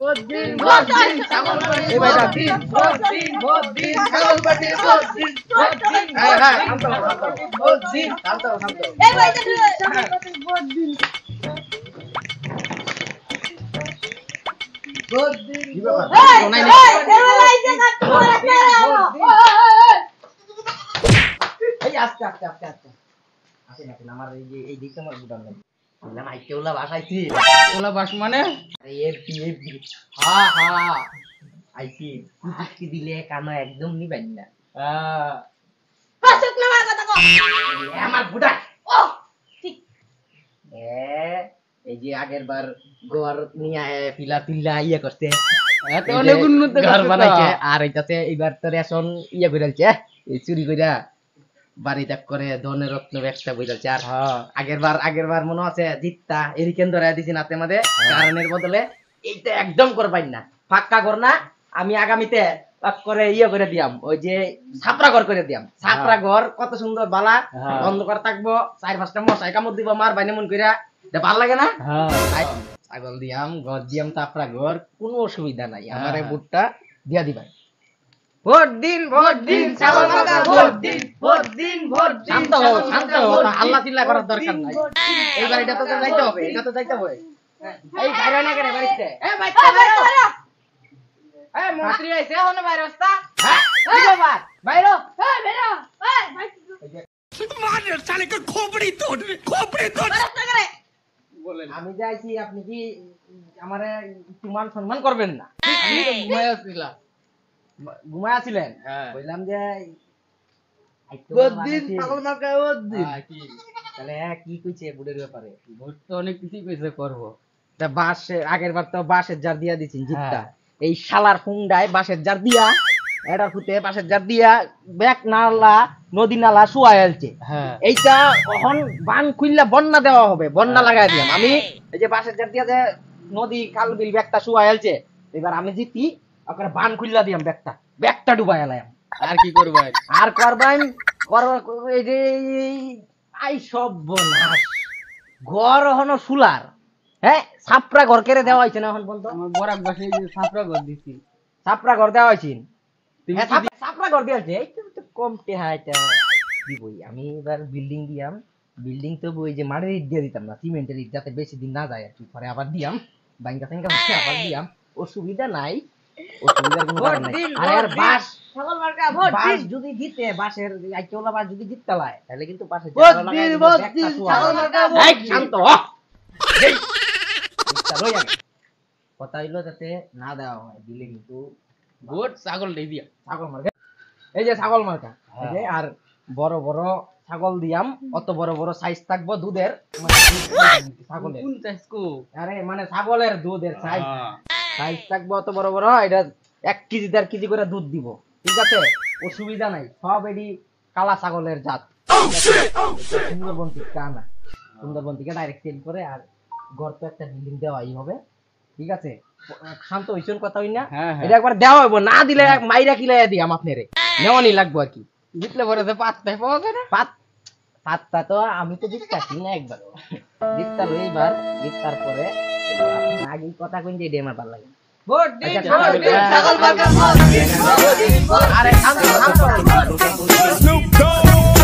Vote দিন vote দিন ছাগল পাটি এই ভাইটা দিন ভোট দিন ছাগল পাটি ভোট দিন হ্যাঁ হ্যাঁ ভোট দিন শান্ত এই ভাইটা ছাগল পাটি ভোট দিন ভোট দিন এই লাইজে কাট করে এই আস্তে আস্তে আস্তে আস্তে আসে না আমার এই দিকটা আমার বুঝান না বললাম আইতে ওলা বাসাইছি ওলা বাস মানে আরে এপি হ্যাঁ হ্যাঁ আইছি কি দিলে কানো একদম নিবেন না হাসুক না মার কথা কো আমার বুড়া ও ঠিক এই যে আগের বার গোয়ার নিয়ে পিলা পিলা ইয়ে করতে এত অনেক উন্নত ঘর করছে বানাইছে তো। আর এটাতে এইবার তো রেশন ইয়ে করেছে এই চুরি কইরা বাড়ি ত্যাগ করে ধনের রত্ন ব্যবসা বইছে আর আগের বার মনে আছে জিততা এরিকেন ধরে দিছি নাতে মাঝে কারণের বদলে এইটা একদম করবাই না পাক্কা কর না আমি আগামীতে পাক করে ইয়ে করে দিয়াম ওই যে ছাপরা ঘর করে দিয়াম ছাপরা ঘর কত সুন্দর বালা অন্ধকার থাকবো 4-5টা মশাই কামড় দিব মার বাইনে মন কইরা এটা ভালো লাগে না ছাগল দিয়াম ঘর দিয়াম ছাপরা ঘর কোনো অসুবিধা নাই আমারে বুটটা দিয়া দিবেন ভোট দিন ছাগল মার্কা ভোট দিন শান্ত হও আল্লাহ চিল্লা করার দরকার নাই এইবার এটা তো যাইতে হবে এই বাইরে না করে বাড়িতে এ ভাইটা বাইরো এই মন্ত্রী আইছে হনো বাইরে রাস্তা হ্যাঁ কি ব্যাপার বাইরো এই বেরো এই ভাই সালে কে খোপড়ি তোড় রাস্তা করে বলেন আমি যাইছি আপনি কি আমারে একটু মান সম্মান করবেন না আমি তো ঘুমায় আসছিলাম ঘুমায় আছিলেন হ্যাঁ। বললাম যে ছাগল মার্কা ভোট দিন কি তাহলে কি কইছে বুড়ের ব্যাপারে ভোট তো অনেক কিছুই কইছে করব তা আগের বার তো বাঁশের জার দিয়া দিছেন জিতটা এই শালার ফুংডায় বাঁশের জার দিয়া এটার ফুতে বাঁশের জার দিয়া ব্যাক নালা নদী নালা শুয়ায় আলছে হ্যাঁ এইটা এখন বান খুললা বন্যা দেওয়া হবে বন্যা লাগাই দিলাম আমি এই যে বাঁশের জার দিয়া যে নদী খাল বিল ব্যাগটা শুয়ায় আলছে এবার আমি জিতি ওখানে বান খুললা দিয়াম ব্যাগটা ডুবাই আলাম আর কি করবেন আর করবেন এই যে আই সব বনাস ঘর হনো সুলার হ্যাঁ ছাপরা ঘর কেড়ে দেওয়া হয়েছে না এখন বলতো আমার বরাক বাসে যে ছাপরা ঘর দিছি ছাপরা ঘর দেওয়া হয়েছে তুমি হ্যাঁ, কি ছাপরা ঘর দিয়েছে এই তো কম টেহা এটা দিবই আমি এবার বিল্ডিং দিয়াম বিল্ডিং তো ওই যে মাটির ইট দিয়ে দিতাম না সিমেন্টের ইট যাতে বেশি দিন না যায় আর কি পরে আবার দিয়াম বাইঙ্গা টাঙ্গা আবার দিয়াম অসুবিধা নাই অসুবিধার কোনো কারণ নাই আর বাস ছাগল মার্কা ভোট বাস দিন যদি জিতে বাসের আইকেওলা বাস যদি জিততে লায় তাহলে কিন্তু বাসে ভোট দিন, ছাগল মার্কা ভোট এই দিন। শান্ত হ। এই, ইচ্ছা লই আগে। কথা হইলো যাতে না দেওয়া হয় দিলে কিন্তু ভোট ছাগল দেই দিয়া ছাগল মার্কা এই যে ছাগল মার্কা এই যে আর বড় বড় ছাগল দিয়াম অত বড় বড় সাইজ থাকবো দুধের মানে ছাগলের কোন চাইসকো আরে মানে ছাগলের দুধের সাইজ সাইজ থাকবো অত বড় বড় এটা 1 কেজি 1.5 কেজি করে দুধ দিব ঠিক আছে অসুবিধা নাই সব এডি কালা ছাগলের জাত সুন্দরবন থেকে আনা সুন্দরবন থেকে ডাইরেক্ট সেল করে আর ঘর তো একটা বিল্ডিং দেওয়াই হবে ঠিক আছে শান্ত হইছেন কথা হই না হ্যাঁ, হ্যাঁ। এটা একবার দেওয়া হইব না দিলে মাইরা কিলাই দিয়াম আপনারে নেওয়ানি লাগবো আর কি জিতলে পরে তো পাত্তাই পাওয়া যায় না পাত্তা তো আমি তো জিততাছি না একবার জিততার এইবার জিততার পরে আগে কথা কইন যে এটা আমার ভালো লাগে ভোট দিন আচ্ছা, ভোট দিন আচ্ছা, ছাগল মার্কা ভোট দিন আরে শান্ত শান্ত Snoop Dogg.